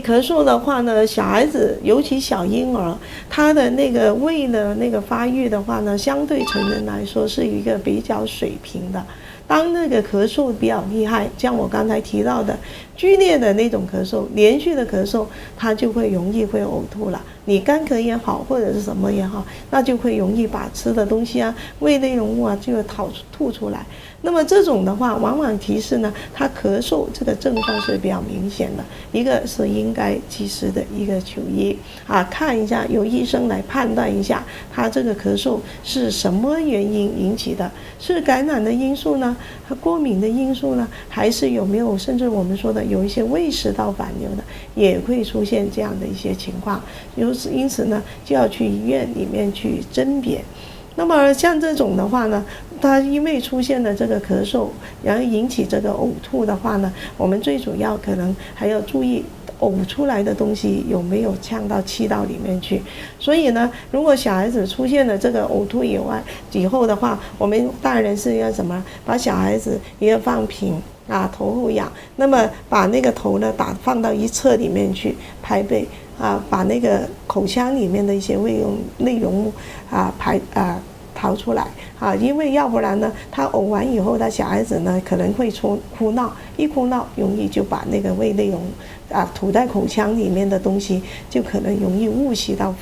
为咳嗽的话呢，小孩子尤其小婴儿，他的那个胃的那个发育的话呢，相对成人来说是一个比较水平的。当那个咳嗽比较厉害，像我刚才提到的剧烈的那种咳嗽，连续的咳嗽，它就会容易会呕吐了。你干咳也好，或者是什么也好，那就会容易把吃的东西啊、胃内容物啊就会吐出来。那么这种的话，往往提示呢，他咳嗽这个症状是比较明显的。一个是应该及时的一个求医啊，看一下由医生来判断一下他这个咳嗽是什么原因引起的，是感染的因素呢，和过敏的因素呢，还是有没有甚至我们说的有一些胃食道反流的，也会出现这样的一些情况。因此呢，就要去医院里面去甄别。那么像这种的话呢，它因为出现了这个咳嗽，然后引起这个呕吐的话呢，我们最主要可能还要注意呕出来的东西有没有呛到气道里面去。所以呢，如果小孩子出现了这个呕吐以后的话，我们大人是要什么？把小孩子一个放平啊，头后仰，那么把那个头呢放到一侧里面去拍背啊，把那个口腔里面的一些内容物啊逃出来啊，因为要不然呢，他呕完以后，他小孩子呢可能会哭闹，一哭闹容易就把那个胃内容啊吐在口腔里面的东西，就可能容易误吸到肺。